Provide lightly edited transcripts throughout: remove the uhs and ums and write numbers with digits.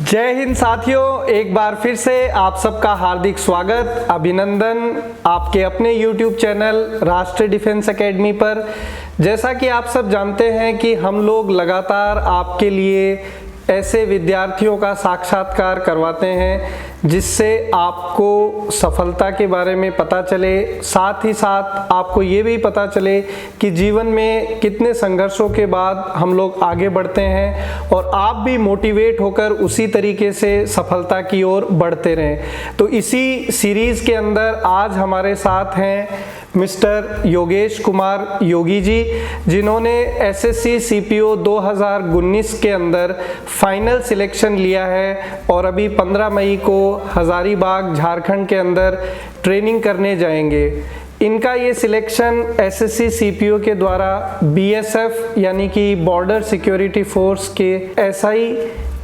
जय हिंद साथियों, एक बार फिर से आप सबका हार्दिक स्वागत, अभिनंदन आपके अपने YouTube चैनल राष्ट्रीय डिफेंस एकेडमी पर। जैसा कि आप सब जानते हैं कि हम लोग लगातार आपके लिए ऐसे विद्यार्थियों का साक्षात्कार करवाते हैं जिससे आपको सफलता के बारे में पता चले, साथ ही साथ आपको ये भी पता चले कि जीवन में कितने संघर्षों के बाद हम लोग आगे बढ़ते हैं और आप भी मोटिवेट होकर उसी तरीके से सफलता की ओर बढ़ते रहें। तो इसी सीरीज़ के अंदर आज हमारे साथ हैं मिस्टर योगेश कुमार योगी जी, जिन्होंने एसएससी सीपीओ 2019 के अंदर फाइनल सिलेक्शन लिया है और अभी 15 मई को हजारीबाग झारखंड के अंदर ट्रेनिंग करने जाएंगे। इनका ये सिलेक्शन एसएससी सीपीओ के द्वारा बीएसएफ यानी कि बॉर्डर सिक्योरिटी फोर्स के एसआई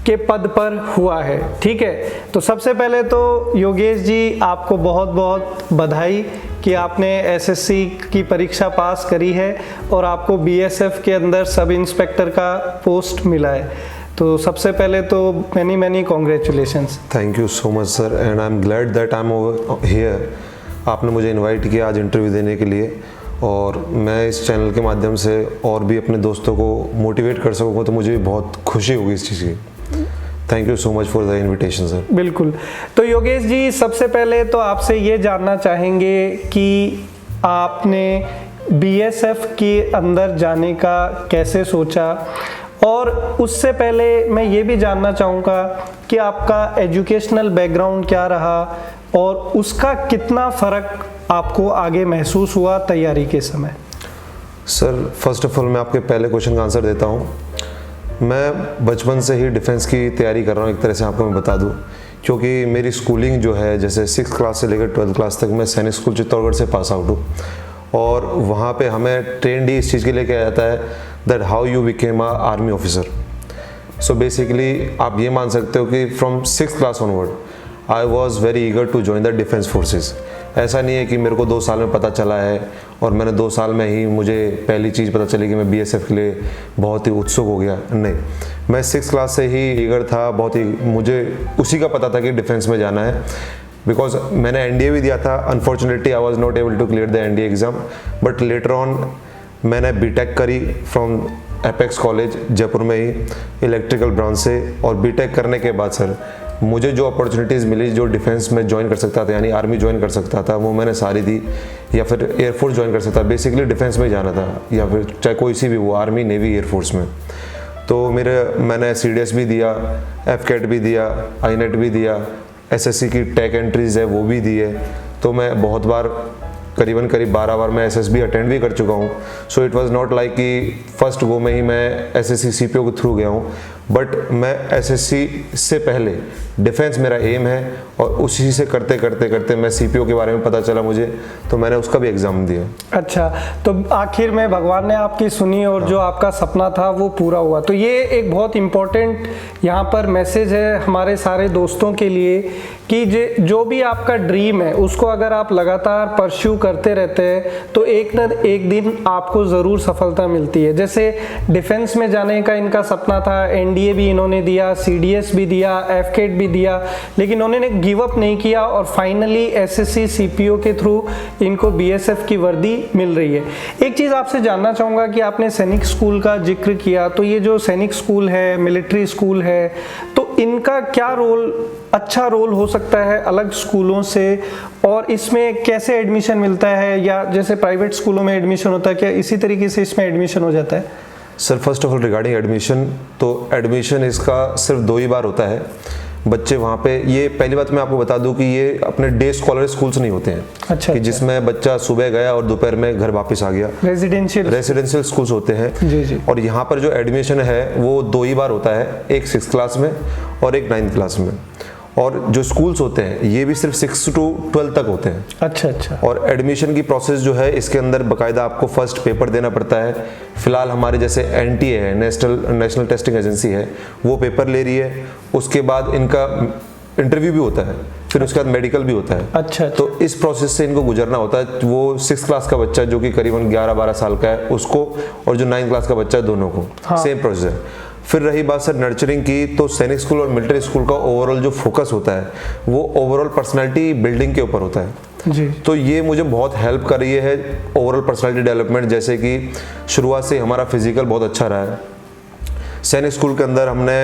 के पद पर हुआ है। ठीक है, तो सबसे पहले तो योगेश जी आपको बहुत बहुत बधाई कि आपने एसएससी की परीक्षा पास करी है और आपको बीएसएफ के अंदर सब इंस्पेक्टर का पोस्ट मिला है। तो सबसे पहले तो many congratulations. Thank you so much sir, and I am glad that I am over here. आपने मुझे इनवाइट किया आज इंटरव्यू देने के लिए, और मैं इस चैनल के माध्यम से और भी अपने दोस्तों को मोटिवेट कर सकूँगा तो मुझे बहुत खुशी होगी इस चीज़ की। Thank you so much for the invitation sir. बिल्कुल। तो योगेश जी, सबसे पहले तो आपसे ये जानना चाहेंगे कि आपने बीएसएफ के अंदर जाने का कैसे सोचा, और उससे पहले मैं ये भी जानना चाहूँगा कि आपका एजुकेशनल बैकग्राउंड क्या रहा और उसका कितना फ़र्क आपको आगे महसूस हुआ तैयारी के समय। सर फर्स्ट ऑफ ऑल मैं आपके पहले क्वेश्चन का आंसर देता हूँ। मैं बचपन से ही डिफेंस की तैयारी कर रहा हूँ, एक तरह से आपको मैं बता दूँ, क्योंकि मेरी स्कूलिंग जो है जैसे 6th क्लास से लेकर 12th क्लास तक मैं सैनिक स्कूल चित्तौड़गढ़ से पास आउट हूँ, और वहाँ पे हमें ट्रेंड ही इस चीज़ के लिए किया जाता है that how you became a army officer. So basically आप ये मान सकते हो कि from 6th class onward I was very eager to join the defence forces. ऐसा नहीं है कि मेरे को 2 साल में पता चला है और मैंने 2 साल में ही मुझे पहली चीज़ पता चली कि मैं बीएसएफ के लिए बहुत ही उत्सुक हो गया। नहीं, मैं 6th क्लास से ही ईगर था, बहुत ही मुझे उसी का पता था कि डिफेंस में जाना है। बिकॉज मैंने एनडीए भी दिया था, unfortunately I was not able to clear the NDA exam, but later on मैंने बीटेक करी फ्रॉम एपेक्स कॉलेज जयपुर में ही इलेक्ट्रिकल ब्रांच से, और बीटेक करने के बाद सर मुझे जो अपॉर्चुनिटीज़ मिली, जो डिफेंस में ज्वाइन कर सकता था यानी आर्मी ज्वाइन कर सकता था, वो मैंने सारी दी, या फिर एयरफोर्स ज्वाइन कर सकता था। बेसिकली डिफेंस में जाना था, या फिर चाहे कोई सी भी वो आर्मी नेवी एयरफोर्स में। तो मैंने सीडीएस भी दिया, एफकेट भी दिया, आईनेट भी दिया, एसएससी की टेक एंट्रीज है वो भी दी है। तो मैं बहुत बार करीब 12 बार मैं एसएसबी अटेंड भी कर चुका हूँ। So it was not like कि फर्स्ट गो में ही मैं एसएससी सीपीओ के थ्रू गया हूँ, बट मैं एसएससी से पहले डिफेंस मेरा एम है, और उसी से करते करते मैं सीपीओ के बारे में पता चला मुझे, तो मैंने उसका भी एग्ज़ाम दिया। अच्छा, तो आखिर में भगवान ने आपकी सुनी और जो आपका सपना था वो पूरा हुआ। तो ये एक बहुत इम्पोर्टेंट यहाँ पर मैसेज है हमारे सारे दोस्तों के लिए कि जो भी आपका ड्रीम है उसको अगर आप लगातार परस्यू करते रहते हैं तो एक न एक दिन आपको ज़रूर सफलता मिलती है। जैसे डिफेंस में जाने का इनका सपना था, एनडीए भी इन्होंने दिया, सीडीएस भी दिया, एफकेट भी दिया, लेकिन उन्होंने गिव अप नहीं किया और फाइनली एसएससी सीपीओ के थ्रू इनको बीएसएफ की वर्दी मिल रही है। एक चीज़ आपसे जानना चाहूँगा कि आपने सैनिक स्कूल का जिक्र किया, तो ये जो सैनिक स्कूल है, मिलिट्री स्कूल है, तो इनका क्या रोल, अच्छा रोल हो सकता है अलग स्कूलों से, और इसमें कैसे एडमिशन मिलता है, या जैसे प्राइवेट स्कूलों में एडमिशन होता है क्या इसी तरीके से इसमें एडमिशन हो जाता है? Sir first of all regarding admission, तो एडमिशन इसका सिर्फ 2 ही बार होता है। बच्चे वहाँ पे, ये पहली बात मैं आपको बता दूं कि ये अपने डे स्कॉलर स्कूल्स नहीं होते हैं। अच्छा, कि जिसमें बच्चा सुबह गया और दोपहर में घर वापस आ गया। रेजिडेंशियल स्कूल्स होते हैं। जी। और यहाँ पर जो एडमिशन है वो 2 ही बार होता है, एक 6th क्लास में और एक 9th क्लास में। और जो स्कूल्स होते हैं ये भी सिर्फ 6 to 12 तक होते हैं। अच्छा। और एडमिशन की प्रोसेस जो है इसके अंदर बाकायदा आपको फर्स्ट पेपर देना पड़ता है। फिलहाल हमारे जैसे एनटीए है, नेशनल टेस्टिंग एजेंसी है, वो पेपर ले रही है। उसके बाद इनका इंटरव्यू भी होता है, फिर उसके बाद मेडिकल भी होता है। अच्छा। तो इस प्रोसेस से इनको गुजरना होता है। वो 6th क्लास का बच्चा जो कि करीबन 11-12 साल का है उसको, और जो 9th क्लास का बच्चा है दोनों को सेम प्रोसेस है। फिर रही बात सर नर्चरिंग की, तो सैनिक स्कूल और मिलिट्री स्कूल का ओवरऑल जो फोकस होता है वो ओवरऑल पर्सनालिटी बिल्डिंग के ऊपर होता है जी। तो ये मुझे बहुत हेल्प कर रही है ओवरऑल पर्सनालिटी डेवलपमेंट। जैसे कि शुरुआत से हमारा फिजिकल बहुत अच्छा रहा है। सैनिक स्कूल के अंदर हमने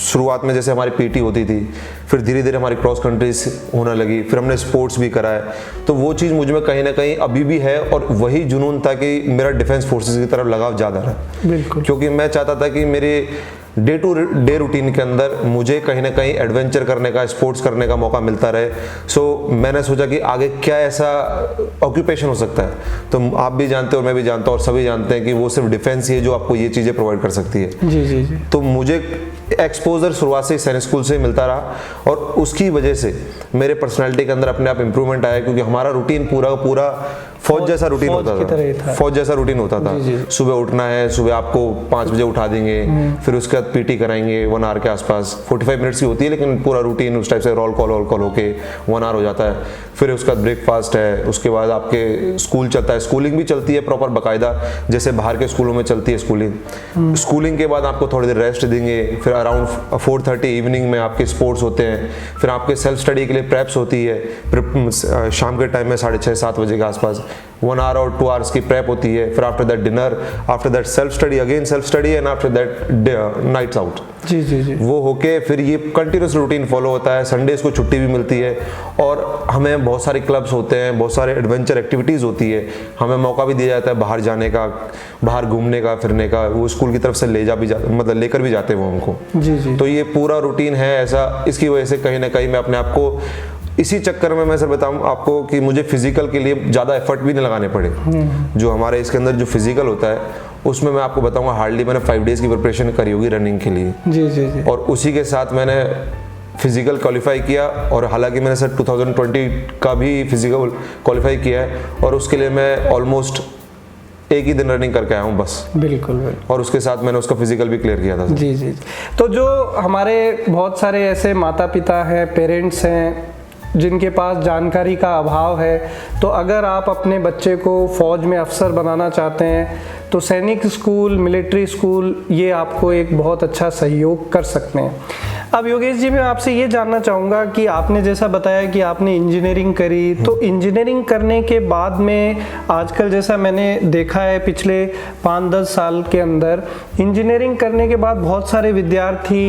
शुरुआत में जैसे हमारी पीटी होती थी, फिर धीरे धीरे हमारी क्रॉस कंट्रीज होने लगी, फिर हमने स्पोर्ट्स भी करा है। तो वो चीज़ मुझ में कहीं ना कहीं अभी भी है और वही जुनून था कि मेरा डिफेंस फोर्सेस की तरफ लगाव ज़्यादा रहा। बिल्कुल। क्योंकि मैं चाहता था कि मेरे डे टू डे रूटीन के अंदर मुझे कहीं ना कहीं एडवेंचर करने का, स्पोर्ट्स करने का मौका मिलता रहे। सो मैंने सोचा कि आगे क्या ऐसा ऑक्यूपेशन हो सकता है। तो आप भी जानते हो, मैं भी जानता हूँ और सभी जानते हैं कि वो सिर्फ डिफेंस ही है जो आपको ये चीज़ें प्रोवाइड कर सकती है। जी जी जी। तो मुझे एक्सपोजर शुरुआत से सैनिक स्कूल से मिलता रहा और उसकी वजह से मेरे पर्सनालिटी के अंदर अपने आप इंप्रूवमेंट आया, क्योंकि हमारा रूटीन पूरा फौज जैसा रूटीन होता था। फौज जैसा रूटीन होता था। सुबह उठना है, सुबह आपको 5 बजे उठा देंगे, फिर उसके बाद पीटी कराएंगे 1 आवर के आसपास, 45 मिनट्स की होती है, लेकिन पूरा रूटीन उस टाइप से रोल कॉल होके 1 आवर हो जाता है। फिर उसके बाद ब्रेकफास्ट है, उसके बाद आपके स्कूल चलता है, स्कूलिंग भी चलती है प्रॉपर बाकायदा, जैसे बाहर के स्कूलों में चलती है स्कूलिंग। स्कूलिंग के बाद आपको थोड़ी देर रेस्ट देंगे, फिर अराउंड 4:30 इवनिंग में आपके स्पोर्ट्स होते हैं, फिर आपके सेल्फ स्टडी के लिए प्रेप्स होती है, फिर शाम के टाइम में 6:30-7 बजे के आसपास 1 आवर और 2 आवर्स की प्रेप होती है। फिर after that dinner, after that self study, again self study and after that nights out. जी जी जी। वो होके फिर ये कंटिन्यूस रूटीन फॉलो होता है। संडेज को छुट्टी भी मिलती है और हमें बहुत सारे क्लब्स होते हैं, बहुत सारे एडवेंचर एक्टिविटीज़ होती है, हमें मौका भी दिया जाता है बाहर जाने का, बाहर घूमने का, फिरने का। वो स्कूल की तरफ से मतलब लेकर भी जाते हैं वो हमको। जी जी। तो ये पूरा रूटीन है ऐसा, इसकी वजह से कहीं ना कहीं मैं अपने आप को इसी चक्कर में, मैं सर बताऊं आपको कि मुझे फिजिकल के लिए ज़्यादा एफर्ट भी नहीं लगाने पड़े। जो हमारे इसके अंदर जो फिजिकल होता है उसमें मैं आपको बताऊंगा हार्डली मैंने 5 डेज़ की प्रिपरेशन करी होगी रनिंग के लिए। जी जी जी। और उसी के साथ मैंने फिजिकल क्वालिफाई किया, और हालांकि मैंने सर 2020 का भी फिजिकल क्वालिफाई किया है और उसके लिए मैं ऑलमोस्ट एक ही दिन रनिंग करके आया हूँ बस। बिल्कुल बिल्कुल। और उसके साथ मैंने उसका फिजिकल भी क्लियर किया था। जी जी। तो जो हमारे बहुत सारे ऐसे माता पिता हैं, पेरेंट्स हैं जिनके पास जानकारी का अभाव है, तो अगर आप अपने बच्चे को फौज में अफसर बनाना चाहते हैं तो सैनिक स्कूल, मिलिट्री स्कूल ये आपको एक बहुत अच्छा सहयोग कर सकते हैं। अब योगेश जी, मैं आपसे ये जानना चाहूँगा कि आपने जैसा बताया कि आपने इंजीनियरिंग करी, तो इंजीनियरिंग करने के बाद में आजकल जैसा मैंने देखा है पिछले 5-10 साल के अंदर, इंजीनियरिंग करने के बाद बहुत सारे विद्यार्थी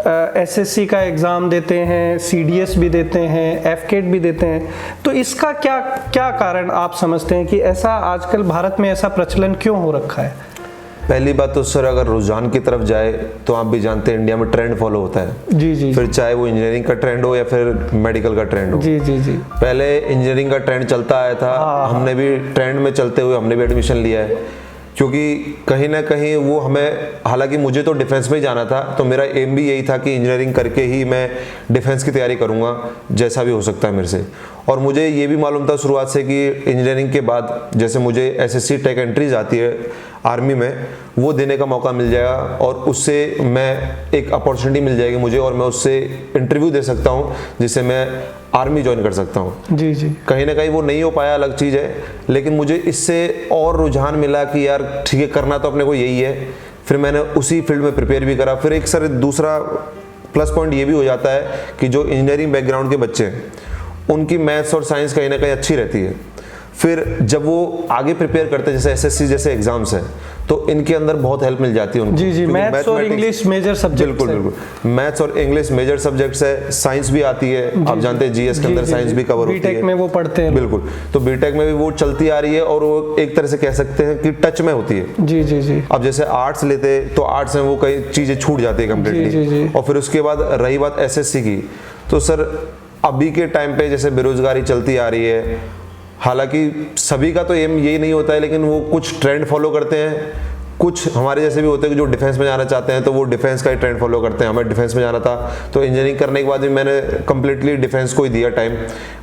एसएससी का एग्ज़ाम देते हैं, सीडीएस भी देते हैं, एफकेट भी देते हैं। तो इसका क्या कारण आप समझते हैं कि ऐसा आजकल भारत में ऐसा प्रचलन क्यों हो रखा है? पहली बात तो सर, अगर रुझान की तरफ जाए तो आप भी जानते हैं इंडिया में ट्रेंड फॉलो होता है। जी जी। फिर चाहे वो इंजीनियरिंग का ट्रेंड हो या फिर मेडिकल का ट्रेंड हो। जी जी जी। पहले इंजीनियरिंग का ट्रेंड चलता आया था, हमने भी ट्रेंड में चलते हुए हमने भी एडमिशन लिया है, क्योंकि कहीं ना कहीं वो हमें, हालांकि मुझे तो डिफेंस में ही जाना था, तो मेरा एम भी यही था कि इंजीनियरिंग करके ही मैं डिफेंस की तैयारी करूंगा जैसा भी हो सकता है मेरे से। और मुझे ये भी मालूम था शुरुआत से कि इंजीनियरिंग के बाद जैसे मुझे एसएससी टेक एंट्रीज आती है आर्मी में, वो देने का मौका मिल जाएगा और उससे मैं एक अपॉर्चुनिटी मिल जाएगी मुझे, और मैं उससे इंटरव्यू दे सकता हूँ जिससे मैं आर्मी ज्वाइन कर सकता हूँ। जी जी। कहीं ना कहीं वो नहीं हो पाया, अलग चीज़ है, लेकिन मुझे इससे और रुझान मिला कि यार ठीक है, करना तो अपने को यही है। फिर मैंने उसी फील्ड में प्रिपेयर भी करा। फिर एक सर दूसरा प्लस पॉइंट ये भी हो जाता है कि जो इंजीनियरिंग बैकग्राउंड के बच्चे हैं उनकी मैथ्स और साइंस कहीं ना कहीं अच्छी रहती है। फिर जब वो आगे प्रिपेयर करते हैं जैसे एसएससी जैसे एग्जाम्स हैं, तो इनके अंदर बहुत हेल्प मिल जाती है उनको। जी जी। मैथ्स और इंग्लिश मेजर सब्जेक्ट। बिल्कुल बिल्कुल। मैथ्स और इंग्लिश मेजर सब्जेक्ट्स है, साइंस भी आती है, आप जानते हैं जीएस के अंदर साइंस भी कवर होती है। बीटेक में वो पढ़ते हैं। बिल्कुल। तो बीटेक में भी वो चलती आ रही है और वो एक तरह से कह सकते हैं कि टच में होती है। जी जी जी। अब जैसे आर्ट्स लेते तो आर्ट्स में वो कई चीजें छूट जाती है कम्प्लीटली। और फिर उसके बाद रही बात एसएससी की, तो सर अभी के टाइम पे जैसे बेरोजगारी चलती आ रही है, हालांकि सभी का तो एम यही नहीं होता है, लेकिन वो कुछ ट्रेंड फॉलो करते हैं, कुछ हमारे जैसे भी होते हैं कि जो डिफेंस में जाना चाहते हैं तो वो डिफेंस का ही ट्रेंड फॉलो करते हैं। हमें डिफेंस में जाना था तो इंजीनियरिंग करने के बाद भी मैंने कम्प्लीटली डिफेंस को ही दिया टाइम।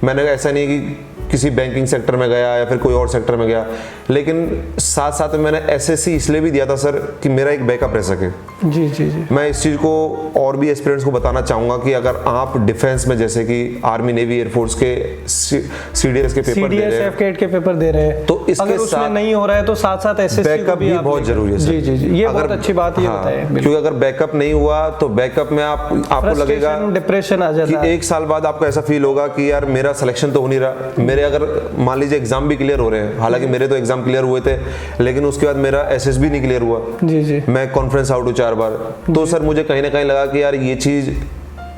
मैंने ऐसा नहीं है कि किसी बैंकिंग सेक्टर में गया या फिर कोई और सेक्टर में गया, लेकिन साथ साथ में मैंने एसएससी इसलिए भी दिया था सर कि मेरा एक बैकअप रह सके। जी जी जी। मैं इस चीज़ को और भी एस्पिरेंट्स को बताना चाहूँगा कि अगर आप डिफेंस में जैसे कि आर्मी, नेवी, एयरफोर्स के सीडीएस के पेपर दे रहे हैं, एफकेट के पेपर दे रहे हैं, तो इसके अगर उसमें साथ नहीं हो रहा है तो साथ साथ एसएससी बैकअप भी बहुत जरूरी है सर। जी जी जी, ये बहुत अच्छी बात ये बताया। क्योंकि अगर बैकअप नहीं हुआ तो बैकअप में आपको लगेगा, डिप्रेशन आ जाता कि है। 1 साल बाद आपको ऐसा फील होगा कि यार मेरा सिलेक्शन तो हो नहीं रहा, मेरे अगर मान लीजिए एग्जाम भी क्लियर हो रहे हैं, हालांकि मेरे तो एग्जाम क्लियर हुए थे, लेकिन उसके बाद मेरा एसएसबी नहीं क्लियर हुआ। जी जी। मैं कॉन्फ्रेंस आउट हूँ 4 बार, तो सर मुझे कहीं ना कहीं लगा कि यार ये चीज़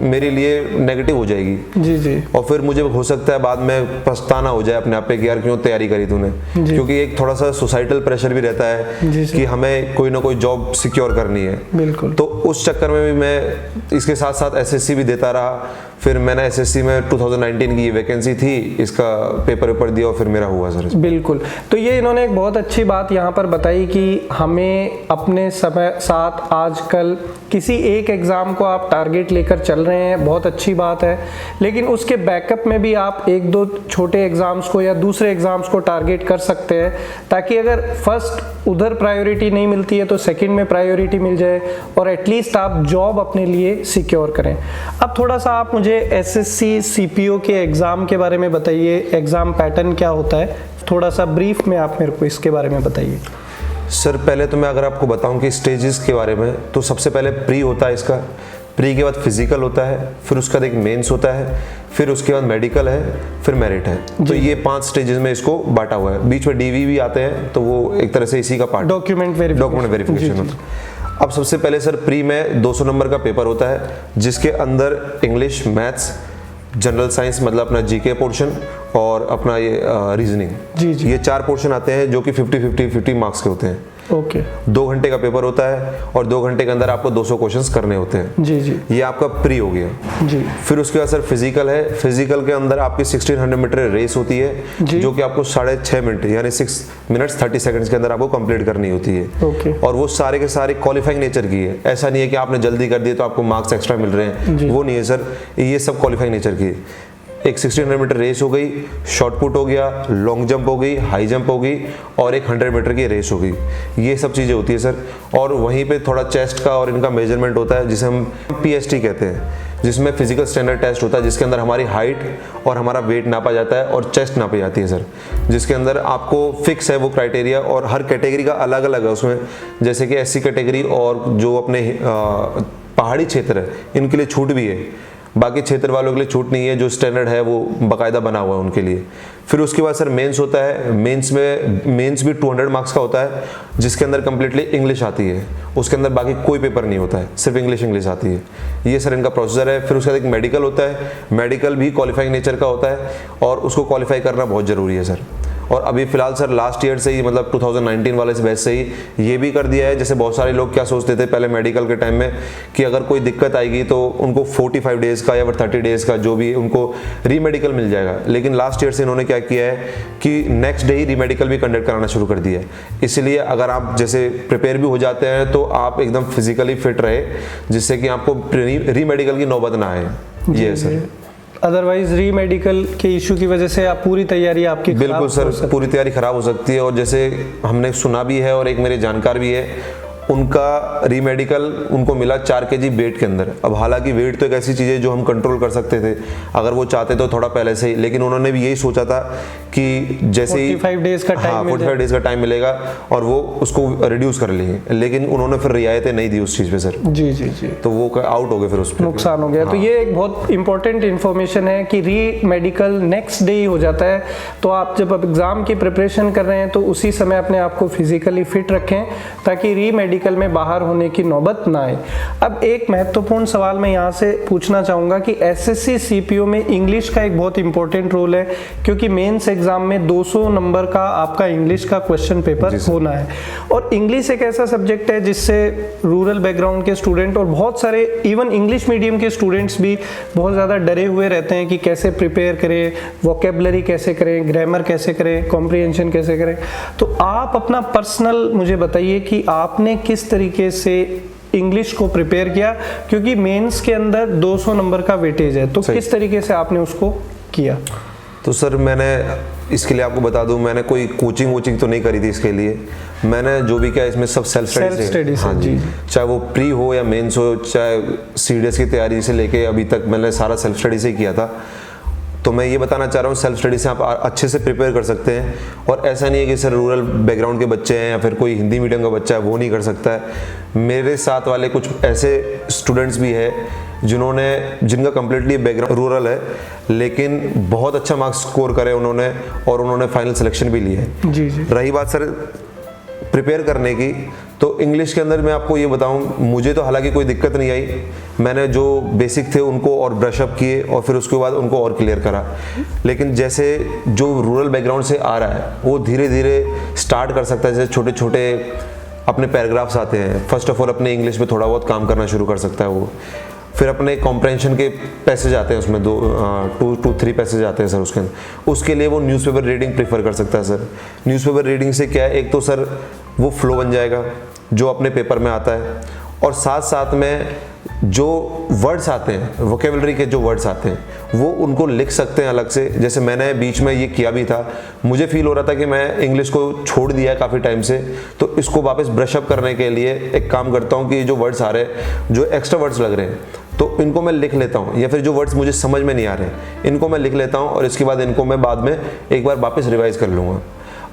मेरे लिए नेगेटिव हो जाएगी। जी जी। और फिर मुझे हो सकता है बाद में पछताना हो जाए अपने आप पे कि यार क्यों तैयारी करी तूने, क्योंकि एक थोड़ा सा सोसाइटल प्रेशर भी रहता है कि हमें कोई ना कोई जॉब सिक्योर करनी है। बिल्कुल। तो उस चक्कर में भी मैं इसके साथ साथ एसएससी भी देता रहा। फिर मैंने एसएससी में 2019 की ये वैकेंसी थी, इसका पेपर दिया और फिर मेरा हुआ सर। बिल्कुल। तो ये इन्होंने एक बहुत अच्छी बात यहाँ पर बताई कि हमें अपने समय साथ आजकल किसी एक एग्ज़ाम को आप टारगेट लेकर चल रहे हैं, बहुत अच्छी बात है, लेकिन उसके बैकअप में भी आप 1-2 छोटे एग्ज़ाम्स को या दूसरे एग्ज़ाम्स को टारगेट कर सकते हैं, ताकि अगर फर्स्ट उधर प्रायोरिटी नहीं मिलती है तो सेकंड में प्रायोरिटी मिल जाए और एटलीस्ट आप जॉब अपने लिए सिक्योर करें। अब थोड़ा सा आप मुझे एसएससी सीपीओ के एग्ज़ाम के बारे में बताइए, एग्ज़ाम पैटर्न क्या होता है, थोड़ा सा ब्रीफ में आप मेरे को इसके बारे में बताइए। सर पहले तो मैं अगर आपको बताऊं कि स्टेजेस के बारे में, तो सबसे पहले प्री होता है इसका, प्री के बाद फिजिकल होता है, फिर उसका एक मेंस होता है, फिर उसके बाद मेडिकल है, फिर मेरिट है। तो ये 5 स्टेजेस में इसको बांटा हुआ है। बीच में डीवी भी आते हैं, तो वो एक तरह से इसी का पार्ट, डॉक्यूमेंट वेरिफिकेशन होता है। अब सबसे पहले सर प्री में 200 नंबर का पेपर होता है, जिसके अंदर इंग्लिश, मैथ्स, जनरल साइंस मतलब अपना जीके पोर्शन और अपना ये रीजनिंग, जी जी, ये 4 पोर्शन आते हैं जो कि 50 मार्क्स के होते हैं। ओके। 2 घंटे का पेपर होता है और 2 घंटे के अंदर आपको 200 क्वेश्चंस करने होते हैं। जी जी। ये आपका प्री हो गया जी। फिर उसके बाद सर फिजिकल है। फिजिकल के अंदर आपकी 1600 मीटर रेस होती है, जो कि आपको 6.5 मिनट यानी 6 मिनट्स 30 सेकंड्स के अंदर आपको कंप्लीट करनी होती है। ओके। और वो सारे के सारे क्वालिफाइंग नेचर की है, ऐसा नहीं है कि आपने जल्दी कर दिए तो आपको मार्क्स एक्स्ट्रा मिल रहे हैं, वो नहीं है सर, ये सब क्वालिफाइंग नेचर की है। एक 1600 मीटर रेस हो गई, शॉर्ट पुट हो गया, लॉन्ग जंप हो गई, हाई जंप हो गई और एक 100 मीटर की रेस हो गई। ये सब चीज़ें होती है सर। और वहीं पे थोड़ा चेस्ट का और इनका मेजरमेंट होता है, जिसे हम पीएसटी कहते हैं, जिसमें फिजिकल स्टैंडर्ड टेस्ट होता है, जिसके अंदर हमारी हाइट और हमारा वेट नापा जाता है और चेस्ट नापी जाती है सर, जिसके अंदर आपको फिक्स है वो क्राइटेरिया और हर कैटेगरी का अलग अलग है उसमें। जैसे कि एससी कैटेगरी और जो अपने पहाड़ी क्षेत्र है इनके लिए छूट भी है, बाकी क्षेत्र वालों के लिए छूट नहीं है, जो स्टैंडर्ड है वो बाकायदा बना हुआ है उनके लिए। फिर उसके बाद सर मेंस होता है। मेंस भी 200 मार्क्स का होता है, जिसके अंदर कम्प्लीटली इंग्लिश आती है, उसके अंदर बाकी कोई पेपर नहीं होता है, सिर्फ इंग्लिश आती है। ये सर इनका प्रोसीजर है। फिर उसके बाद एक मेडिकल होता है, मेडिकल भी क्वालिफाइंग नेचर का होता है और उसको क्वालिफाई करना बहुत ज़रूरी है सर। और अभी फिलहाल सर लास्ट ईयर से ही मतलब 2019 वाले से बैच से ही ये भी कर दिया है। जैसे बहुत सारे लोग क्या सोचते थे पहले मेडिकल के टाइम में कि अगर कोई दिक्कत आएगी तो उनको 45 डेज़ का या फिर 30 डेज़ का जो भी उनको रीमेडिकल मिल जाएगा, लेकिन लास्ट ईयर से इन्होंने क्या किया है कि नेक्स्ट डे ही रीमेडिकल भी कंडक्ट कराना शुरू कर दिया है। इसलिए अगर आप जैसे प्रिपेयर भी हो जाते हैं तो आप एकदम फिजिकली फिट रहे, जिससे कि आपको रीमेडिकल की नौबत ना आए। ये है सर। अदरवाइज री मेडिकल के इशू की वजह से आप पूरी तैयारी आपकी बिल्कुल सर, पूरी तैयारी खराब हो सकती है। और जैसे हमने सुना भी है और एक मेरे जानकार भी है, उनका रीमेडिकल उनको मिला 4 kg वेट के अंदर। अब हालांकि वेट तो एक ऐसी चीज़ है जो हम कंट्रोल कर सकते थे अगर वो चाहते तो थोड़ा पहले से ही, लेकिन उन्होंने भी यही सोचा था कि जैसे ही 45 डेज का टाइम 45 डेज का टाइम मिलेगा और वो उसको रिड्यूस कर लेंगे, लेकिन उन्होंने फिर रियायतें नहीं दी उस चीज़ पे सर। जी जी जी। तो वो आउट हो गए, फिर उस पर नुकसान हो गया। तो ये एक बहुत इंपॉर्टेंट इन्फॉर्मेशन है कि री मेडिकल नेक्स्ट डे ही हो जाता है। तो आप जब एग्ज़ाम की प्रिपरेशन कर रहे हैं तो उसी समय अपने आप को फिजिकली फिट रखें ताकि री मेडिकल में बाहर होने की नौबत ना आए। अब एक महत्वपूर्ण सवाल मैं यहाँ से पूछना चाहूँगा कि एसएससी सीपीओ में इंग्लिश का एक बहुत इंपॉर्टेंट रोल है, क्योंकि मेंस एग्जाम में 200 नंबर का आपका इंग्लिश का क्वेश्चन पेपर होना है। और इंग्लिश एक ऐसा सब्जेक्ट है जिससे रूरल बैकग्राउंड के स्टूडेंट और बहुत सारे इवन इंग्लिश मीडियम के स्टूडेंट्स भी बहुत ज़्यादा डरे हुए रहते हैं कि कैसे प्रिपेयर करें, वोकेबलरी कैसे करें, ग्रामर कैसे करें, कॉम्प्रिहेंशन कैसे करें। तो आप अपना पर्सनल मुझे बताइए कि आपने किस तरीके से इंग्लिश को प्रिपेयर किया, क्योंकि मेंस के अंदर 200 नंबर का वेटेज है, तो किस तरीके से आपने उसको किया? तो तो सर मैंने इसके लिए आपको बता दूं, मैंने कोई कोचिंग तो नहीं करी थी इसके लिए। मैंने जो भी किया इसमें सब सेल्फ स्टडी से। हाँ जी, चाहे वो प्री हो या मेंस हो, चाहे सीडीएस की तैयारी से लेके अभी तक मैंने सारा सेल्फ स्टडी से ही किया था। तो मैं ये बताना चाह रहा हूँ, सेल्फ स्टडी से आप अच्छे से प्रिपेयर कर सकते हैं। और ऐसा नहीं है कि सर रूरल बैकग्राउंड के बच्चे हैं या फिर कोई हिंदी मीडियम का बच्चा है वो नहीं कर सकता है। मेरे साथ वाले कुछ ऐसे स्टूडेंट्स भी हैं जिनका कम्प्लीटली बैकग्राउंड रूरल है, लेकिन बहुत अच्छा मार्क्स स्कोर करे उन्होंने और उन्होंने फाइनल सिलेक्शन भी लिया है। जी जी। रही बात सर प्रिपेयर करने की, तो इंग्लिश के अंदर मैं आपको ये बताऊं, मुझे तो हालांकि कोई दिक्कत नहीं आई। मैंने जो बेसिक थे उनको और ब्रश अप किए और फिर उसके बाद उनको और क्लियर करा। लेकिन जैसे जो रूरल बैकग्राउंड से आ रहा है वो धीरे धीरे स्टार्ट कर सकता है। जैसे छोटे छोटे अपने पैराग्राफ्स आते हैं, फर्स्ट ऑफ ऑल अपने इंग्लिश पे थोड़ा बहुत काम करना शुरू कर सकता है वो। फिर अपने कॉम्प्रहेंशन के पैसेज आते हैं, उसमें 2 to 3 पैसेज आते हैं सर उसके अंदर। उसके लिए वो न्यूज़पेपर रीडिंग प्रीफर कर सकता है सर। न्यूज़पेपर रीडिंग से क्या है, एक तो सर वो फ्लो बन जाएगा जो अपने पेपर में आता है, और साथ साथ में जो वर्ड्स आते हैं, वोकेबलरी के जो वर्ड्स आते हैं वो उनको लिख सकते हैं अलग से। जैसे मैंने बीच में ये किया भी था, मुझे फील हो रहा था कि मैं इंग्लिश को छोड़ दिया है काफ़ी टाइम से, तो इसको वापस ब्रश अप करने के लिए एक काम करता हूँ कि जो वर्ड्स आ रहे हैं, जो एक्स्ट्रा वर्ड्स लग रहे हैं, तो इनको मैं लिख लेता हूँ, या फिर जो वर्ड्स मुझे समझ में नहीं आ रहे इनको मैं लिख लेता हूँ और इसके बाद इनको मैं बाद में एक बार वापस रिवाइज कर लूँगा।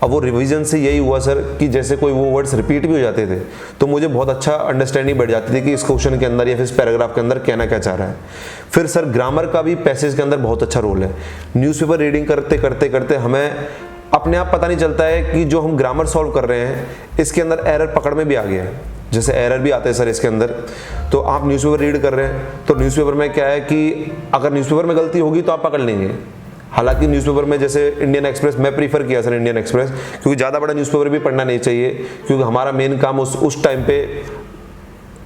अब वो रिवीजन से यही हुआ सर कि जैसे कोई वो वर्ड्स रिपीट भी हो जाते थे तो मुझे बहुत अच्छा अंडरस्टैंडिंग बढ़ जाती थी कि इस क्वेश्चन के अंदर या फिर इस पैराग्राफ के अंदर कहना क्या चाह रहा है। फिर सर ग्रामर का भी पैसेज के अंदर बहुत अच्छा रोल है। न्यूज़पेपर रीडिंग करते करते करते हमें अपने आप पता नहीं चलता है कि जो हम ग्रामर सॉल्व कर रहे हैं इसके अंदर एरर पकड़ में भी आ गया है। जैसे एरर भी आते हैं सर इसके अंदर। तो आप न्यूज़पेपर रीड कर रहे हैं तो न्यूज़पेपर में क्या है कि अगर न्यूज़पेपर में गलती होगी तो आप पकड़ लेंगे। हालांकि न्यूज़पेपर में जैसे इंडियन एक्सप्रेस मैं प्रीफर किया सर, इंडियन एक्सप्रेस, क्योंकि ज़्यादा बड़ा न्यूज़पेपर भी पढ़ना नहीं चाहिए, क्योंकि हमारा मेन काम उस टाइम पे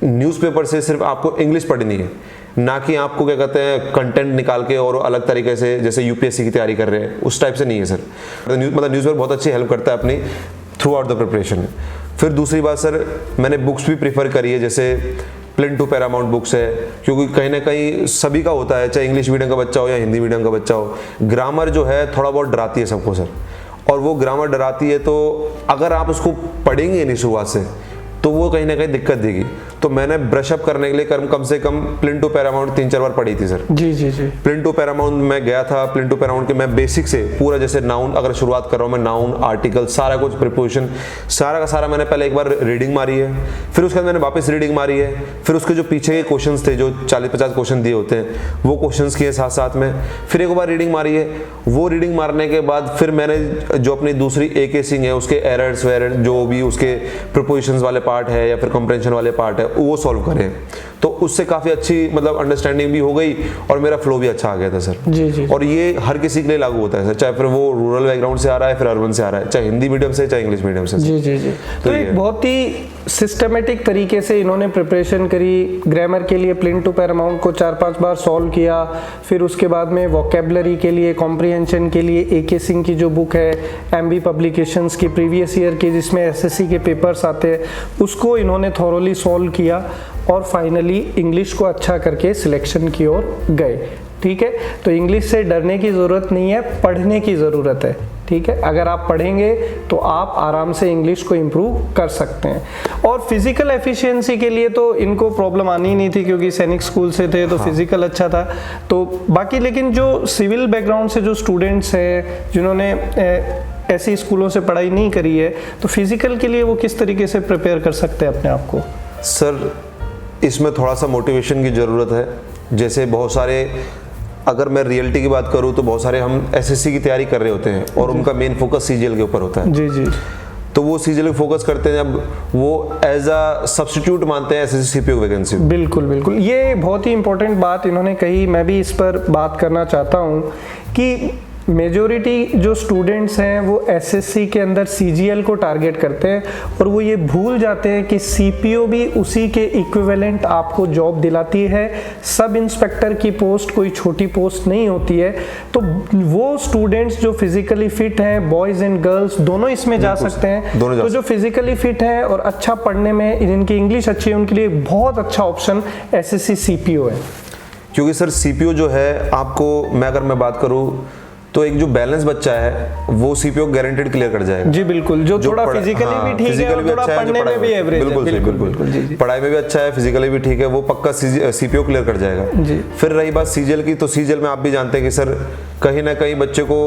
न्यूज़पेपर से सिर्फ आपको इंग्लिश पढ़नी है, ना कि आपको क्या कहते हैं कंटेंट निकाल के और अलग तरीके से जैसे यूपीएससी की तैयारी कर रहे हैं उस टाइप से नहीं है सर। मतलब न्यूज़पेपर बहुत अच्छी हेल्प करता है अपनी थ्रू आउट द प्रिपरेशन। फिर दूसरी बात सर, मैंने बुक्स भी प्रीफर करी है, जैसे प्लेन टू पैरामाउंट बुक्स है, क्योंकि कहीं ना कहीं सभी का होता है, चाहे इंग्लिश मीडियम का बच्चा हो या हिंदी मीडियम का बच्चा हो, ग्रामर जो है थोड़ा बहुत डराती है सबको सर। और वो ग्रामर डराती है तो अगर आप उसको पढ़ेंगे नहीं शुरुआत से तो वो कहीं ना कहीं दिक्कत देगी। तो मैंने ब्रश अप करने के लिए कम से कम प्लेन टू पैरामाउंट 3-4 बार पढ़ी थी सर। जी जी जी। प्लेन टू पैरामाउंट मैं गया था, प्लेन टू पैरामाउंट के मैं बेसिक से पूरा, जैसे नाउन अगर शुरुआत कर रहा हूँ मैं, नाउन आर्टिकल सारा कुछ प्रिपोजिशन सारा का सारा मैंने पहले एक बार रीडिंग मारी है, फिर उसके बाद मैंने वापस रीडिंग मारी है, फिर उसके जो पीछे के क्वेश्चन थे जो 40-50 क्वेश्चन दिए होते हैं वो क्वेश्चन किए साथ साथ में, फिर एक बार रीडिंग मारी है। वो रीडिंग मारने के बाद फिर मैंने जो अपनी दूसरी एकेसिंग है उसके एरर्स वेरर जो भी उसके प्रिपोजिशंस वाले पार्ट है या फिर कॉम्प्रहेंशन वाले पार्ट है वो सॉल्व करें, तो उससे काफी अच्छी मतलब अंडरस्टैंडिंग भी हो गई और मेरा फ्लो भी अच्छा आ गया था सर। जी जी। और ये हर किसी के लिए लागू होता है सर, चाहे फिर वो रूरल बैकग्राउंड से आ रहा है फिर अर्बन से आ रहा है, चाहे हिंदी मीडियम से चाहे इंग्लिश मीडियम से। जी जी जी। तो एक बहुत ही सिस्टमेटिक तरीके से इन्होंने प्रिपरेशन करी। ग्रामर के लिए प्लेन टू पैरामाउंट को 4-5 बार सॉल्व किया, फिर उसके बाद में वोकेबलरी के लिए, कॉम्प्रिहेंशन के लिए ए.के. सिंह की जो बुक है एमबी पब्लिकेशंस की प्रीवियस ईयर की जिसमें एसएससी के पेपर्स आते हैं उसको इन्होंने थॉरोली सॉल्व किया और फाइनली इंग्लिश को अच्छा करके सिलेक्शन की ओर गए। ठीक है, तो इंग्लिश से डरने की ज़रूरत नहीं है, पढ़ने की ज़रूरत है। ठीक है, अगर आप पढ़ेंगे तो आप आराम से इंग्लिश को इम्प्रूव कर सकते हैं। और फिजिकल एफिशिएंसी के लिए तो इनको प्रॉब्लम आनी ही नहीं थी क्योंकि सैनिक स्कूल से थे तो फिजिकल अच्छा था। तो बाकी लेकिन जो सिविल बैकग्राउंड से जो स्टूडेंट्स हैं जिन्होंने ऐसी स्कूलों से पढ़ाई नहीं करी है तो फिजिकल के लिए वो किस तरीके से प्रिपेयर कर सकते हैं अपने आप को? सर इसमें थोड़ा सा मोटिवेशन की ज़रूरत है। जैसे बहुत सारे, अगर मैं रियलिटी की बात करूं तो बहुत सारे हम एसएससी की तैयारी कर रहे होते हैं और उनका मेन फोकस सीजीएल के ऊपर होता है। जी जी। तो वो सीजीएल पे फोकस करते हैं, जब वो एज अ सब्स्टिट्यूट मानते हैं एसएससी सीपीओ वैकेंसी। बिल्कुल बिल्कुल, ये बहुत ही इंपॉर्टेंट बात इन्होंने कही। मैं भी इस पर बात करना चाहता हूँ कि मेजॉरिटी जो स्टूडेंट्स हैं वो एसएससी के अंदर सीजीएल को टारगेट करते हैं और वो ये भूल जाते हैं कि सीपीओ भी उसी के इक्विवेलेंट आपको जॉब दिलाती है। सब इंस्पेक्टर की पोस्ट कोई छोटी पोस्ट नहीं होती है। तो वो स्टूडेंट्स जो फिजिकली फिट हैं, बॉयज़ एंड गर्ल्स दोनों इसमें जा सकते हैं। तो जो फिजिकली फिट हैं और अच्छा पढ़ने में, जिनकी इंग्लिश अच्छी है, उनके लिए बहुत अच्छा ऑप्शन एसएससी सीपीओ है। क्योंकि सर सीपीओ जो है आपको, मैं अगर मैं बात करूँ तो एक जो बैलेंस बच्चा है वो सीपीओ गारंटेड क्लियर कर जाएगा। जी बिल्कुल, जो थोड़ा फिजिकली भी ठीक है और थोड़ा पढ़ने में भी एवरेज है। बिल्कुल, पढ़ाई में भी अच्छा है, फिजिकली भी ठीक है, वो पक्का सीपीओ क्लियर कर जाएगा। फिर रही बात सीजीएल की, तो सीजीएल में आप भी जानते हैं कि सर कहीं ना कहीं बच्चे को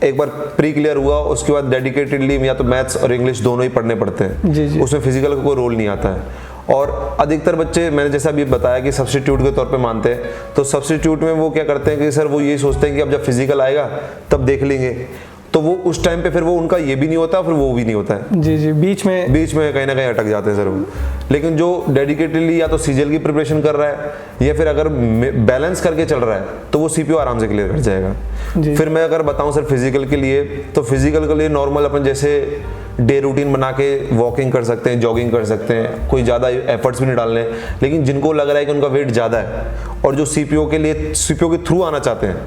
एक बार प्री क्लियर हुआ, उसके बाद डेडिकेटेडली या तो मैथ्स और इंग्लिश दोनों ही पढ़ने पड़ते हैं, उसमें फिजिकल का कोई रोल नहीं आता है। और अधिकतर बच्चे, मैंने जैसा अभी बताया कि सब्स्टिट्यूट के तौर पे मानते हैं, तो सब्स्टिट्यूट में वो क्या करते हैं कि सर वो यही सोचते हैं कि अब जब फिजिकल आएगा तब देख लेंगे, तो वो उस टाइम पे फिर वो उनका ये भी नहीं होता, फिर वो भी नहीं होता है। जी, बीच में कहीं ना कहीं अटक जाते हैं सर वो। लेकिन जो डेडिकेटेडली या तो सीजीएल की प्रिपरेशन कर रहा है या फिर अगर बैलेंस करके चल रहा है तो वो सीपीओ आराम से क्लियर कर जाएगा। फिर मैं अगर बताऊं सर फिजिकल के लिए, तो फिजिकल के लिए नॉर्मल अपन जैसे डे रूटीन बना के वॉकिंग कर सकते हैं, जॉगिंग कर सकते हैं, कोई ज़्यादा एफर्ट्स भी नहीं डालने। लेकिन जिनको लग रहा है कि उनका वेट ज़्यादा है और जो सीपीओ के थ्रू आना चाहते हैं,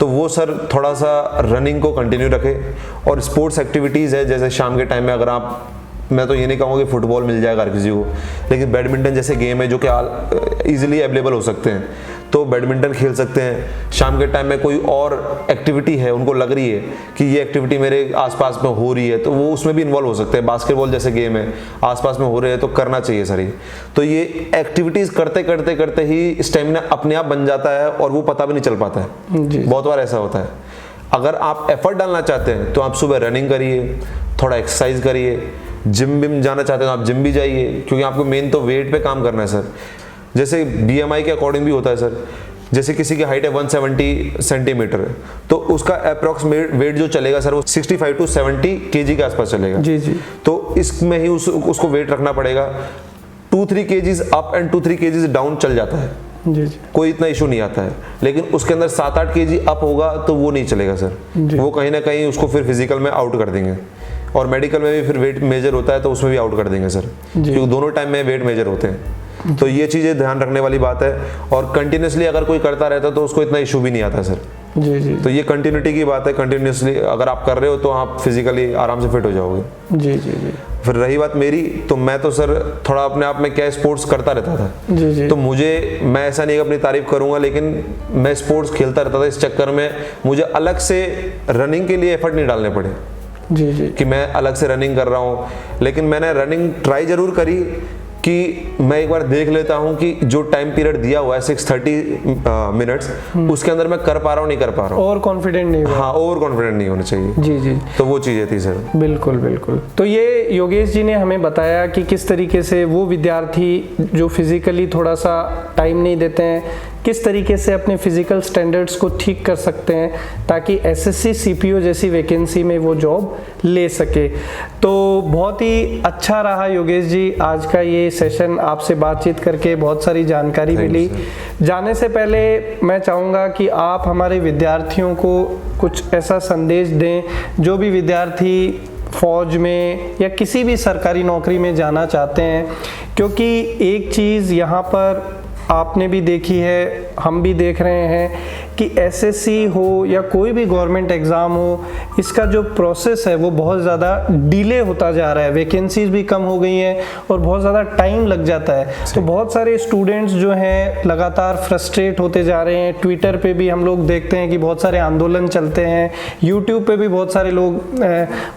तो वो सर थोड़ा सा रनिंग को कंटिन्यू रखें। और स्पोर्ट्स एक्टिविटीज़ है, जैसे शाम के टाइम में अगर आप, मैं तो ये नहीं कहूँगा कि फुटबॉल मिल जाएगा हर किसी को, लेकिन बैडमिंटन जैसे गेम है जो कि ईजिली अवेलेबल हो सकते हैं, तो बैडमिंटन खेल सकते हैं। शाम के टाइम में कोई और एक्टिविटी है, उनको लग रही है कि ये एक्टिविटी मेरे आसपास में हो रही है, तो वो उसमें भी इन्वॉल्व हो सकते हैं। बास्केटबॉल जैसे गेम है, आसपास में हो रहे हैं, तो करना चाहिए सर ये। तो ये एक्टिविटीज़ करते करते करते ही स्टेमिना अपने आप बन जाता है और वो पता भी नहीं चल पाता है। बहुत बार ऐसा होता है। अगर आप एफर्ट डालना चाहते हैं तो आप सुबह रनिंग करिए, थोड़ा एक्सरसाइज करिए, जिम भी जाना चाहते हैं तो आप जिम भी जाइए, क्योंकि आपको मेन तो वेट पे काम करना है सर। जैसे बीएमआई के अकॉर्डिंग भी होता है सर, जैसे किसी की हाइट है 170 सेंटीमीटर, तो उसका अप्रॉक्सीमेट वेट जो चलेगा सर वो 65 टू 70 केजी के आसपास चलेगा। जी। तो इसमें ही उसको वेट रखना पड़ेगा। 2-3 KGs up and 2-3 KGs down चल जाता है। जी। कोई इतना इशू नहीं आता है। लेकिन उसके अंदर 7-8 केजी अप होगा तो वो नहीं चलेगा सर, वो कहीं ना कहीं उसको फिर फिजिकल में आउट कर देंगे। और मेडिकल में भी फिर वेट मेजर होता है तो उसमें भी आउट कर देंगे सर, क्योंकि दोनों टाइम में वेट मेजर होते हैं। तो ये चीज़ें ध्यान रखने वाली बात है। और कंटिन्यूसली अगर कोई करता रहता है तो उसको इतना इशू भी नहीं आता सर। जी। तो ये कंटिन्यूटी की बात है। कंटिन्यूसली अगर आप कर रहे हो तो आप फिजिकली आराम से फिट हो जाओगे। जी। फिर रही बात मेरी, तो मैं तो सर थोड़ा अपने आप में क्या स्पोर्ट्स करता रहता था। जी। तो मुझे, मैं ऐसा नहीं अपनी तारीफ करूंगा, लेकिन मैं स्पोर्ट्स खेलता रहता था। इस चक्कर में मुझे अलग से रनिंग के लिए एफर्ट नहीं डालने पड़े। जी। कि मैं अलग से रनिंग कर रहा हूँ। लेकिन मैंने रनिंग ट्राई जरूर करी कि मैं एक बार देख लेता हूं कि जो टाइम पीरियड दिया हुआ है 630 मिनट्स, उसके अंदर मैं कर पा रहा हूं नहीं कर पा रहा हूं। ओवर कॉन्फिडेंट नहीं, हाँ, ओवर कॉन्फिडेंट नहीं होना चाहिए। जी। तो वो चीजें थी सर। बिल्कुल। तो ये योगेश जी ने हमें बताया कि किस तरीके से वो विद्यार्थी जो फिजिकली थोड़ा सा टाइम नहीं देते हैं, किस तरीके से अपने फिजिकल स्टैंडर्ड्स को ठीक कर सकते हैं ताकि एसएससी सीपीओ जैसी वैकेंसी में वो जॉब ले सके। तो बहुत ही अच्छा रहा योगेश जी आज का ये सेशन, आपसे बातचीत करके बहुत सारी जानकारी मिली। जाने से पहले मैं चाहूँगा कि आप हमारे विद्यार्थियों को कुछ ऐसा संदेश दें, जो भी विद्यार्थी फौज में या किसी भी सरकारी नौकरी में जाना चाहते हैं, क्योंकि एक चीज़ यहाँ पर आपने भी देखी है, हम भी देख रहे हैं कि एसएससी हो या कोई भी गवर्नमेंट एग्ज़ाम हो, इसका जो प्रोसेस है वो बहुत ज़्यादा डिले होता जा रहा है। वैकेंसीज भी कम हो गई हैं और बहुत ज़्यादा टाइम लग जाता है। तो बहुत सारे स्टूडेंट्स जो हैं लगातार फ्रस्ट्रेट होते जा रहे हैं। ट्विटर पे भी हम लोग देखते हैं कि बहुत सारे आंदोलन चलते हैं, यूट्यूब पे भी बहुत सारे लोग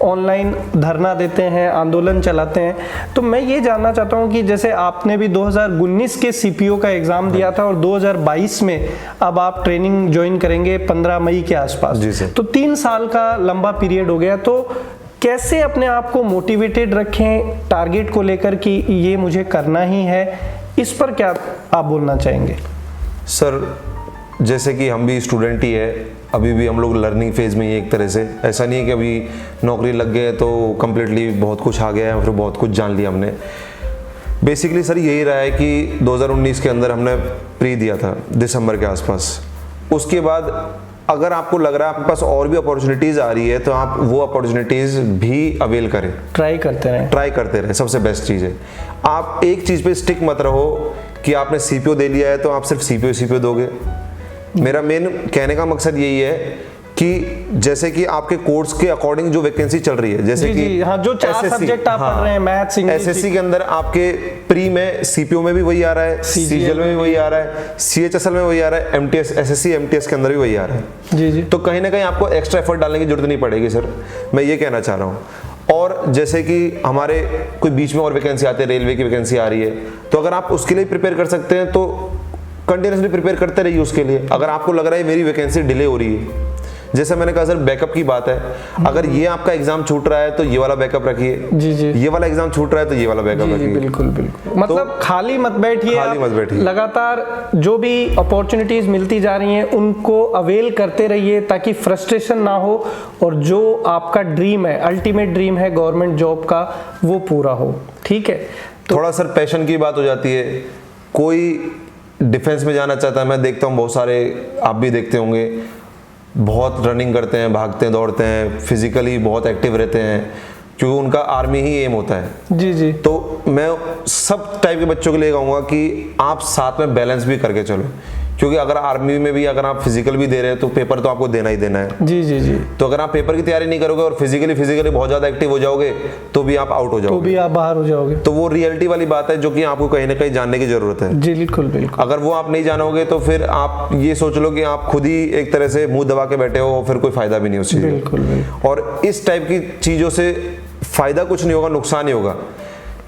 ऑनलाइन धरना देते हैं, आंदोलन चलाते हैं। तो मैं ये जानना चाहता हूँ कि जैसे आपने भी 2019 के सीपीओ का एग्ज़ाम दिया था और 2022 में अब आप ट्रेनिंग ज्वाइन करेंगे 15 मई के आसपास। जी सर। तो 3 साल का लंबा पीरियड हो गया। तो कैसे अपने आप को मोटिवेटेड रखें टारगेट को लेकर कि ये मुझे करना ही है, इस पर क्या आप बोलना चाहेंगे? सर, जैसे कि हम भी स्टूडेंट ही है, अभी भी हम लोग लर्निंग फेज में ही एक तरह से। ऐसा नहीं है कि अभी नौकरी लग गए तो कम्प्लीटली बहुत कुछ आ गया है, फिर बहुत कुछ जान लिया हमने। बेसिकली सर यही रहा है कि 2019 के अंदर हमने प्री दिया था दिसंबर के आसपास। उसके बाद अगर आपको लग रहा है आपके पास और भी अपॉर्चुनिटीज़ आ रही है तो आप वो अपॉर्चुनिटीज़ भी अवेल करें, ट्राई करते रहें। सबसे बेस्ट चीज़ है, आप एक चीज़ पे स्टिक मत रहो कि आपने सीपीओ दे लिया है तो आप सिर्फ सीपीओ दोगे। मेरा मेन कहने का मकसद यही है कि जैसे कि आपके कोर्स के अकॉर्डिंग जो वैकेंसी चल रही है, जैसे कि हाँ, जो 4 सब्जेक्ट आप पढ़ रहे हैं, मैथ्स, इंग्लिश, एसएससी के अंदर आपके प्री में सीपीओ में भी वही आ रहा है, सीजीएल में भी वही आ रहा है, सीएचएसएल में वही आ रहा है, एमटीएस एसएससी एमटीएस के अंदर भी वही आ रहा है। जी जी। तो कहीं ना कहीं आपको एक्स्ट्रा एफर्ट डालने की जरूरत नहीं पड़ेगी सर, मैं ये कहना चाह रहा हूँ। और जैसे कि हमारे कोई बीच में और वैकेंसी आती है, रेलवे की वैकेंसी आ रही है, तो अगर आप उसके लिए प्रिपेयर कर सकते हैं तो कंटिन्यूसली प्रिपेयर करते रहिए उसके लिए। अगर आपको लग रहा है मेरी वैकेंसी डिले हो रही है, जैसे मैंने कहा सर बैकअप की बात है, अगर ये आपका एग्जाम छूट रहा है तो ये वाला बैकअप रखिए, जी जी, ये वाला एग्जाम छूट रहा है तो ये वाला बैकअप रखिए। बिल्कुल बिल्कुल, मतलब खाली मत बैठिए, खाली मत बैठिए, लगातार जो भी अपॉर्चुनिटीज मिलती जा रही हैं उनको अवेल करते रहिए ताकि फ्रस्ट्रेशन ना हो और जो आपका ड्रीम है, अल्टीमेट ड्रीम है गवर्नमेंट जॉब का, वो पूरा हो। ठीक है, तो थोड़ा सर पैशन की बात हो जाती है, कोई डिफेंस में जाना चाहता है, मैं देखता हूँ बहुत सारे, आप भी देखते होंगे, बहुत रनिंग करते हैं, भागते हैं, दौड़ते हैं, फिजिकली बहुत एक्टिव रहते हैं, क्योंकि उनका आर्मी ही एम होता है। जी जी। तो मैं सब टाइप के बच्चों के लिए कहूँगा कि आप साथ में बैलेंस भी करके चलो, क्योंकि अगर आर्मी में भी अगर आप फिजिकल भी दे रहे हैं तो पेपर तो आपको देना ही देना है। जी जी जी। तो अगर आप पेपर की तैयारी नहीं करोगे और फिजिकली बहुत ज्यादा एक्टिव हो जाओगे तो भी आप आउट हो जाओगे, तो भी आप बाहर हो जाओगे। तो वो रियलिटी वाली बात है जो कि आपको कहीं ना कहीं जानने की जरूरत है। जी बिल्कुल बिल्कुल। अगर वो आप नहीं जानोगे तो फिर आप ये सोच लो कि आप खुद ही एक तरह से मुंह दबा के बैठे हो, फिर कोई फायदा भी नहीं उस चीज। बिल्कुल। और इस टाइप की चीजों से फायदा कुछ नहीं होगा, नुकसान ही होगा।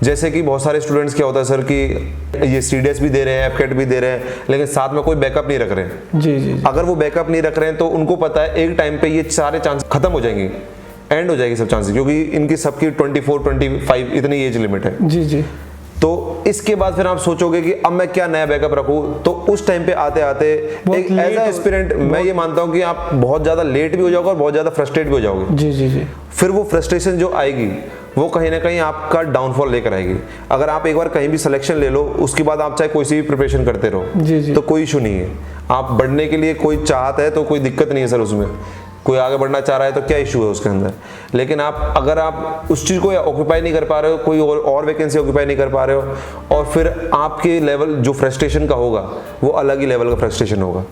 जैसे कि बहुत सारे स्टूडेंट्स क्या होता है सर कि ये सीडीएस भी दे रहे हैं, एफकेट भी दे रहे हैं, लेकिन साथ में कोई बैकअप नहीं रख रहे हैं। जी जी। अगर वो बैकअप नहीं रख रहे हैं तो उनको पता है एक टाइम पे ये सारे चांस खत्म हो जाएंगे, एंड हो जाएगी सब चांसेस, क्योंकि इनकी सबकी 24-25 इतनी एज लिमिट है। जी जी। तो इसके बाद फिर आप सोचोगे कि अब मैं क्या नया बैकअप रखूं, तो उस टाइम पे आते आते एक एज अ एस्पिरेंट मैं ये मानता हूं कि आप बहुत ज्यादा लेट भी हो जाओगे और बहुत ज्यादा फ्रस्ट्रेट भी हो जाओगे। जी जी जी। फिर वो फ्रस्ट्रेशन जो आएगी वो कहीं ना कहीं आपका डाउनफॉल लेकर आएगी। अगर आप एक बार कहीं भी सिलेक्शन ले लो, उसके बाद आप चाहे कोई सी भी प्रिपरेशन करते रहो, जी जी, तो कोई इशू नहीं है। आप बढ़ने के लिए कोई चाहत है तो कोई दिक्कत नहीं है सर, उसमें कोई आगे बढ़ना चाह रहा है तो क्या इशू है उसके अंदर। लेकिन आप अगर आप उस चीज को ऑक्यूपाई नहीं कर पा रहे हो, कोई और वैकेंसी ऑक्यूपाई नहीं कर पा रहे हो, और फिर आपके लेवल जो फ्रस्ट्रेशन का होगा वो अलग ही लेवल का फ्रस्ट्रेशन होगा।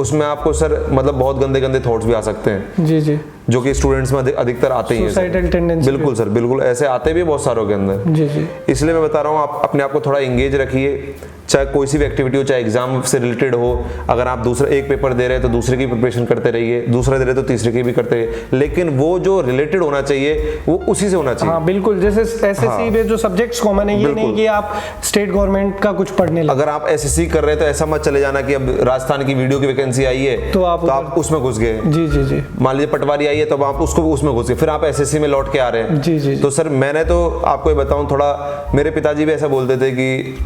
उसमें आपको सर मतलब बहुत गंदे गंदे थॉट्स भी आ सकते हैं। जी जी। जो कि स्टूडेंट्स में अधिकतर आते ही हैं। Suicidal tendency. बिल्कुल सर, बिल्कुल ऐसे आते भी बहुत सारों के अंदर। जी जी। इसलिए मैं बता रहा हूँ आप अपने आप को थोड़ा एंगेज रखिए, चाहे कोई सी भी एक्टिविटी हो, चाहे एग्जाम से रिलेटेड हो। अगर आप दूसरा एक पेपर दे रहे हैं तो दूसरे की प्रिपरेशन करते रहिए, दूसरा दे रहे तो तीसरे की भी करते रहिए, लेकिन वो जो रिलेटेड होना चाहिए वो उसी से होना चाहिए। हाँ बिल्कुल, जैसे एसएससी में जो सब्जेक्ट्स कॉमन है, ये नहीं कि आप स्टेट गवर्नमेंट का कुछ पढ़ने लगे। अगर आप एसएससी कर रहे हैं तो ऐसा मत चले जाना कि अब राजस्थान की वीडियो की वैकेंसी आई है तो आप उसमें घुस गए। जी जी जी। मान लीजिए पटवारी आई है तो आप उसको उसमें घुस गए, फिर आप एसएससी में लौट के आ रहे हैं। जी जी। तो सर मैंने तो आपको ये बताऊं, थोड़ा मेरे पिताजी भी ऐसा बोलते थे कि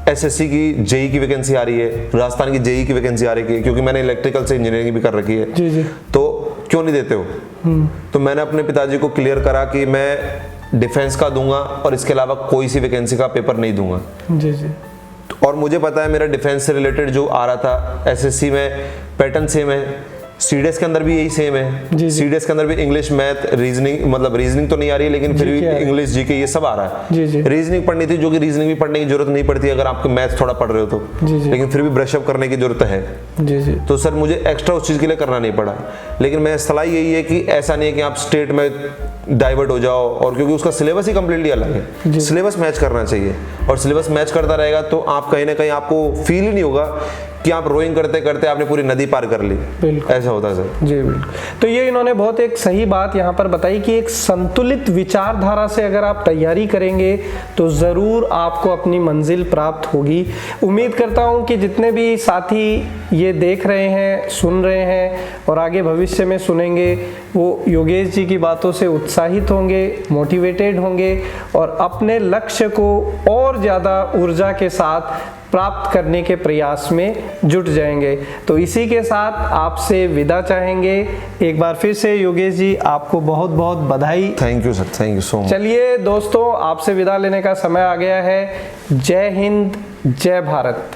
एसएससी की जेई की वैकेंसी आ रही है, राजस्थान की जेई की वैकेंसी आ रही है, क्योंकि मैंने इलेक्ट्रिकल से इंजीनियरिंग भी कर रखी है। जी जी। तो क्यों नहीं देते हो? तो मैंने अपने पिताजी को क्लियर करा कि मैं डिफेंस का दूंगा और इसके अलावा कोई सी वैकेंसी का पेपर नहीं दूंगा। जी जी। और मुझे पता है मेरा डिफेंस से रिलेटेड जो आ रहा था एसएससी में पैटर्न सेम है, सीडीएस के अंदर भी यही सेम है। सीडीएस के अंदर भी इंग्लिश, मैथ, रीजनिंग, मतलब रीजनिंग तो नहीं आ रही है लेकिन फिर भी इंग्लिश, जीके ये सब आ रहा है। जी जी। रीजनिंग पढ़नी थी, जो कि रीजनिंग भी पढ़ने की जरूरत नहीं पड़ती अगर आपको मैथ थोड़ा पढ़ रहे हो तो। जी जी। लेकिन फिर भी ब्रशअप करने की जरूरत है। जी जी। तो सर मुझे एक्स्ट्रा उस चीज के लिए करना नहीं पड़ा, लेकिन मैं सलाह यही है कि ऐसा नहीं है कि आप स्टेट में डाइवर्ट हो जाओ, और क्योंकि उसका सिलेबस ही कंप्लीटली अलग है। सिलेबस मैच करना चाहिए, और सिलेबस मैच करता रहेगा तो आप कहीं ना कहीं आपको फील ही नहीं होगा कि आप रोइंग करते करते आपने पूरी नदी पार कर ली। ऐसा होता है सर। जी बिल्कुल। तो ये इन्होंने बहुत एक सही बात यहाँ पर बताई कि एक संतुलित विचारधारा से अगर आप तैयारी करेंगे तो जरूर आपको अपनी मंजिल प्राप्त होगी। उम्मीद करता हूँ कि जितने भी साथी ये देख रहे हैं, सुन रहे हैं और आगे भविष्य में सुनेंगे, वो योगेश जी की बातों से उत्साहित होंगे, मोटिवेटेड होंगे और अपने लक्ष्य को और ज़्यादा ऊर्जा के साथ प्राप्त करने के प्रयास में जुट जाएंगे। तो इसी के साथ आपसे विदा चाहेंगे। एक बार फिर से योगेश जी आपको बहुत बहुत बधाई। Thank you sir, thank you so much. चलिए दोस्तों, आपसे विदा लेने का समय आ गया है। जय हिंद, जय भारत।